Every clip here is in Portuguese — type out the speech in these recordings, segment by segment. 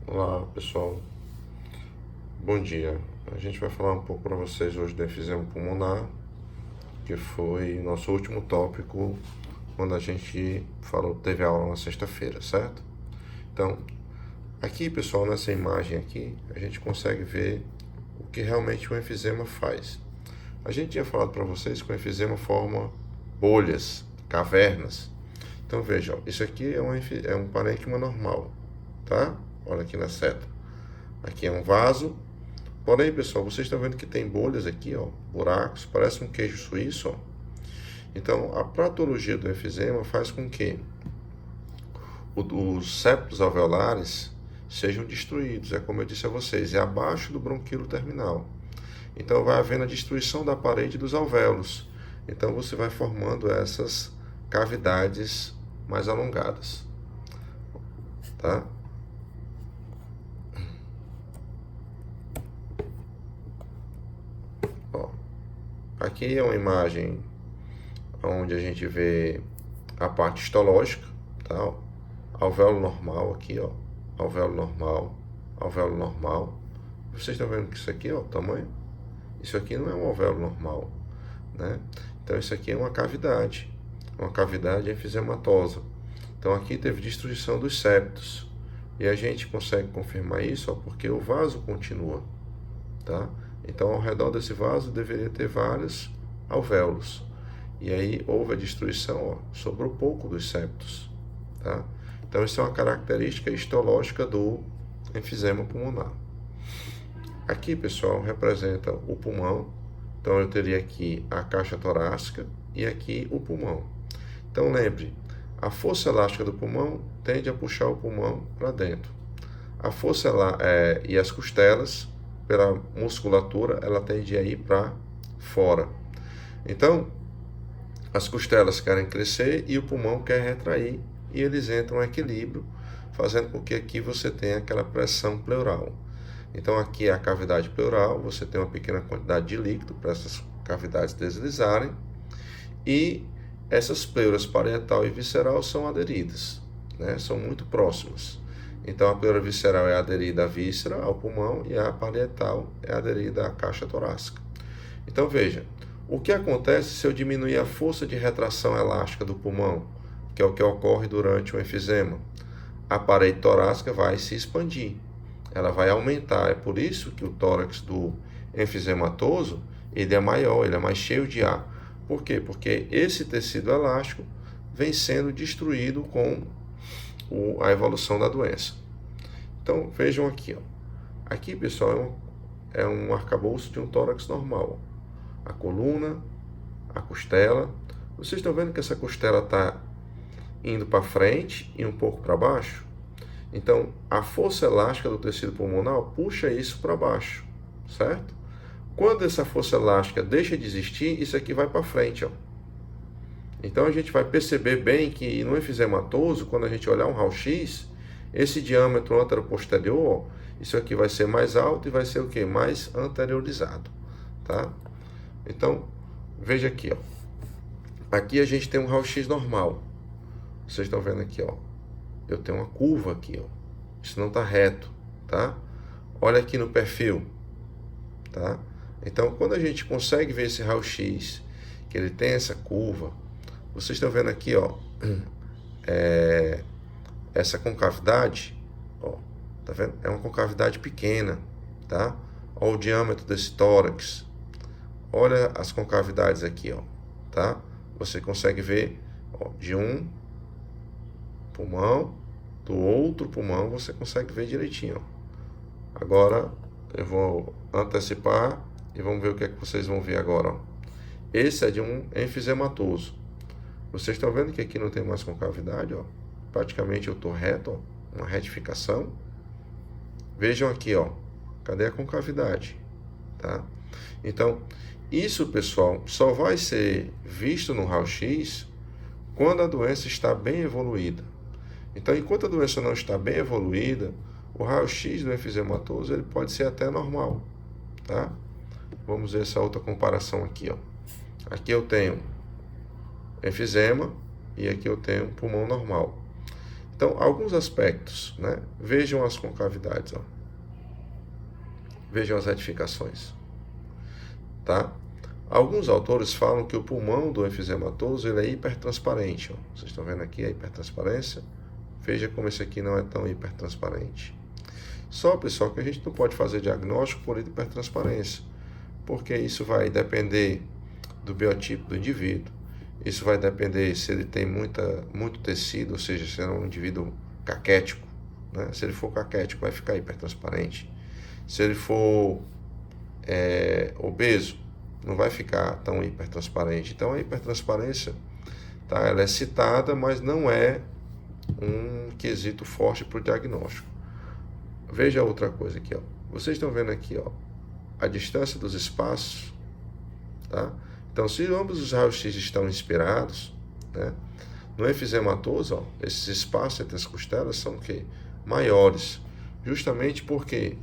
Olá pessoal, bom dia. A gente vai falar um pouco para vocês hoje do enfisema pulmonar, que foi nosso último tópico quando a gente teve aula na sexta-feira, certo? Então, aqui pessoal, nessa imagem aqui, a gente consegue ver o que realmente o enfisema faz. A gente tinha falado para vocês que o enfisema forma bolhas, cavernas. Então vejam, isso aqui é um parênquima normal, tá? Olha aqui na seta. Aqui é um vaso. Porém, pessoal, vocês estão vendo que tem bolhas aqui, ó, buracos, parece um queijo suíço, ó. Então, a patologia do enfisema faz com que os septos alveolares sejam destruídos. É como eu disse a vocês, é abaixo do bronquíolo terminal. Então, vai havendo a destruição da parede dos alvéolos. Então, você vai formando essas cavidades mais alongadas, tá? Ó, aqui é uma imagem onde a gente vê a parte histológica, tá? Alvéolo normal aqui, ó, alvéolo normal, alvéolo normal. Vocês estão vendo que isso aqui, ó, o tamanho? Isso aqui não é um alvéolo normal, né? Então isso aqui é uma cavidade enfisematosa. Então aqui teve destruição dos septos. E a gente consegue confirmar isso, ó, porque o vaso continua, tá? Então ao redor desse vaso deveria ter vários alvéolos. E aí houve a destruição, ó, sobrou pouco dos septos, tá? Então isso é uma característica histológica do enfisema pulmonar. Aqui, pessoal, representa o pulmão. Então eu teria aqui a caixa torácica e aqui o pulmão. Então lembre, a força elástica do pulmão tende a puxar o pulmão para dentro. A força e as costelas, pela musculatura, ela tende a ir para fora. Então, as costelas querem crescer e o pulmão quer retrair, e eles entram em equilíbrio, fazendo com que aqui você tenha aquela pressão pleural. Então aqui é a cavidade pleural, você tem uma pequena quantidade de líquido para essas cavidades deslizarem, e essas pleuras parietal e visceral são aderidas, né? São muito próximas. Então a pleura visceral é aderida à víscera, ao pulmão, e a parietal é aderida à caixa torácica. Então veja, o que acontece se eu diminuir a força de retração elástica do pulmão, que é o que ocorre durante o enfisema? A parede torácica vai se expandir, ela vai aumentar. É por isso que o tórax do enfisematoso, ele é maior, ele é mais cheio de ar. Por quê? Porque esse tecido elástico vem sendo destruído com a evolução da doença. Então vejam aqui, ó. Aqui, pessoal, é um arcabouço de um tórax normal. A coluna, a costela. Vocês estão vendo que essa costela está indo para frente e um pouco para baixo? Então, a força elástica do tecido pulmonar puxa isso para baixo, certo? Quando essa força elástica deixa de existir, isso aqui vai para frente, ó. Então, a gente vai perceber bem que no enfisematoso, quando a gente olhar um raio-x, esse diâmetro anteroposterior, isso aqui vai ser mais alto e vai ser o quê? Mais anteriorizado, tá? Então, veja aqui, ó. Aqui a gente tem um raio-x normal. Vocês estão vendo aqui, ó. Eu tenho uma curva aqui, ó. Isso não está reto, tá? Olha aqui no perfil, tá? Então, quando a gente consegue ver esse raio-x, que ele tem essa curva, vocês estão vendo aqui, ó, essa concavidade, ó, tá vendo? É uma concavidade pequena, tá? Olha o diâmetro desse tórax. Olha as concavidades aqui, ó, tá? Você consegue ver, ó, de um pulmão, do outro pulmão, você consegue ver direitinho, ó. Agora eu vou antecipar e vamos ver o que é que vocês vão ver agora, ó. Esse é de um enfisematoso. Vocês estão vendo que aqui não tem mais concavidade, ó. Praticamente eu estou reto, ó, uma retificação. Vejam aqui, ó. Cadê a concavidade? Tá? Então, isso, pessoal, só vai ser visto no raio-x quando a doença está bem evoluída. Então, enquanto a doença não está bem evoluída, o raio-x do enfisematoso ele pode ser até normal, tá? Vamos ver essa outra comparação aqui, ó. Aqui eu tenho enfisema e aqui eu tenho pulmão normal. Então, alguns aspectos, né? Vejam as concavidades, ó. Vejam as retificações, tá? Alguns autores falam que o pulmão do enfisematoso ele é hipertransparente, ó. Vocês estão vendo aqui a hipertransparência? Veja como esse aqui não é tão hipertransparente. Só, pessoal, que a gente não pode fazer diagnóstico por hipertransparência, porque isso vai depender do biotipo do indivíduo, isso vai depender se ele tem muito tecido, ou seja, se é um indivíduo caquético, né? Se ele for caquético, vai ficar hipertransparente. Se ele for obeso, não vai ficar tão hipertransparente. Então, a hipertransparência, tá, ela é citada, mas não é um quesito forte para o diagnóstico. Veja outra coisa aqui, ó. Vocês estão vendo aqui, ó, a distância dos espaços, tá? Então, se ambos os raios-x estão inspirados, né, no enfisematoso, ó, esses espaços entre as costelas são o quê? Maiores. Justamente porque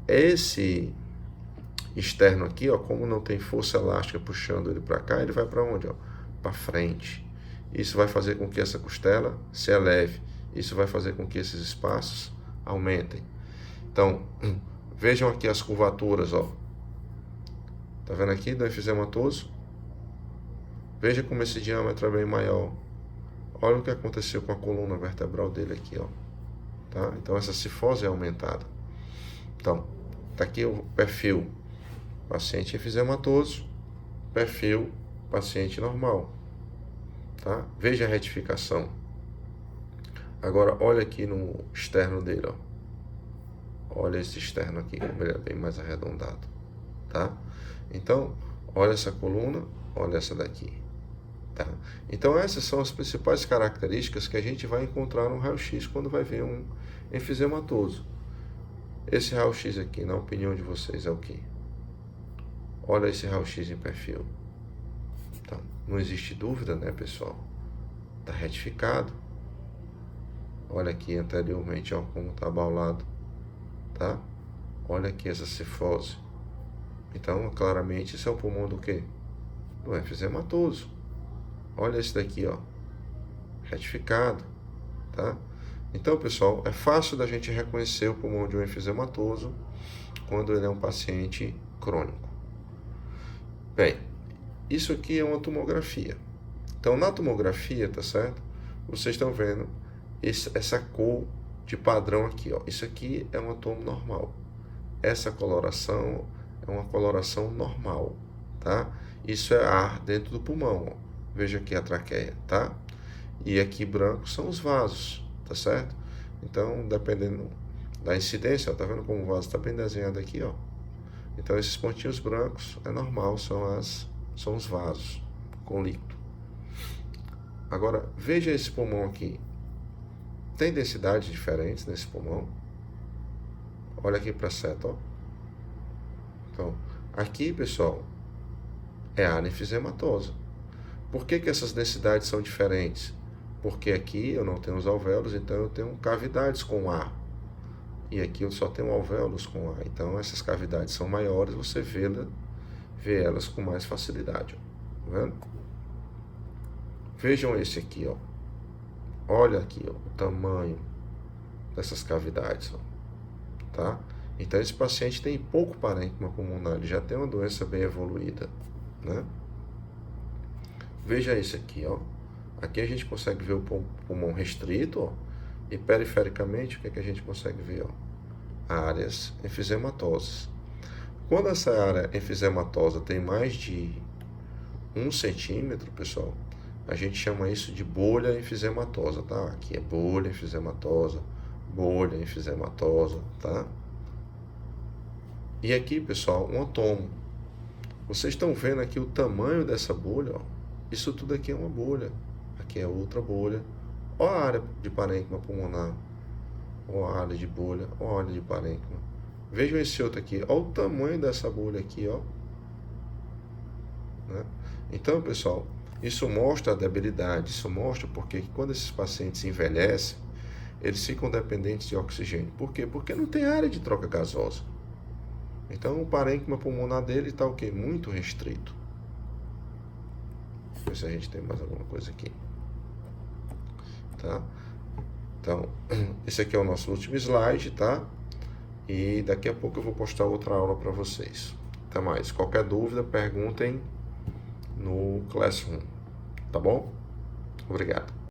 esse externo aqui, ó, como não tem força elástica puxando ele para cá, ele vai para onde? Para frente. Isso vai fazer com que essa costela se eleve. Isso vai fazer com que esses espaços aumentem. Então, vejam aqui as curvaturas, ó. Tá vendo aqui do enfisematoso? Veja como esse diâmetro é bem maior. Olha o que aconteceu com a coluna vertebral dele aqui, ó. Tá? Então, essa cifose é aumentada. Então, tá aqui o perfil paciente enfisematoso, perfil paciente normal. Tá? Veja a retificação. Agora, olha aqui no externo dele, ó. Olha esse externo aqui, como ele é bem mais arredondado. Tá? Então, olha essa coluna, olha essa daqui. Tá? Então, essas são as principais características que a gente vai encontrar no raio-x quando vai ver um enfisematoso. Esse raio-x aqui, na opinião de vocês, é o quê? Olha esse raio-x em perfil. Então, não existe dúvida, né, pessoal? Está retificado. Olha aqui anteriormente, ó, como está abaulado. Tá? Olha aqui essa cifose. Então, claramente, isso é o pulmão do quê? Do enfisematoso. Olha esse daqui, ó. Retificado. Tá? Então, pessoal, é fácil da gente reconhecer o pulmão de um enfisematoso quando ele é um paciente crônico. Bem, isso aqui é uma tomografia. Então, na tomografia, tá certo? Vocês estão vendo essa cor de padrão aqui, ó. Isso aqui é um tomo normal. Essa coloração é uma coloração normal, tá? Isso é ar dentro do pulmão, ó. Veja aqui a traqueia, tá? E aqui branco são os vasos, tá certo? Então, dependendo da incidência, ó, tá vendo como o vaso está bem desenhado aqui, ó? Então, esses pontinhos brancos é normal, são os vasos com líquido. Agora, veja esse pulmão aqui. Tem densidades diferentes nesse pulmão. Olha aqui para a seta, ó. Então, aqui, pessoal, é a área enfisematosa. Por que essas densidades são diferentes? Porque aqui eu não tenho os alvéolos, então eu tenho cavidades com ar. E aqui eu só tenho alvéolos com ar. Então, essas cavidades são maiores, você vê elas com mais facilidade. Ó. Tá vendo? Vejam esse aqui, ó. Olha aqui, ó, o tamanho dessas cavidades, ó. Tá? Então, esse paciente tem pouco parênquima pulmonar, ele já tem uma doença bem evoluída, né? Veja esse aqui, ó. Aqui a gente consegue ver o pulmão restrito, ó. E perifericamente, o que é que a gente consegue ver, ó? Áreas enfisematosas. Quando essa área enfisematosa tem mais de 1 centímetro, pessoal, a gente chama isso de bolha enfisematosa, tá? Aqui é bolha enfisematosa, tá? E aqui, pessoal, um tomo. Vocês estão vendo aqui o tamanho dessa bolha, ó. Isso tudo aqui é uma bolha. Aqui é outra bolha. Olha a área de parênquima pulmonar. Olha a área de bolha. Olha a área de parênquima. Vejam esse outro aqui. Olha o tamanho dessa bolha aqui, ó. Né? Então, pessoal, isso mostra a debilidade. Isso mostra porque quando esses pacientes envelhecem, eles ficam dependentes de oxigênio. Por quê? Porque não tem área de troca gasosa. Então, o parênquima pulmonar dele está o quê? Muito restrito. Deixa eu ver se a gente tem mais alguma coisa aqui. tá? Então, esse aqui é o nosso último slide, tá? E daqui a pouco eu vou postar outra aula para vocês. Até mais. Qualquer dúvida, perguntem no Classroom, tá bom? Obrigado.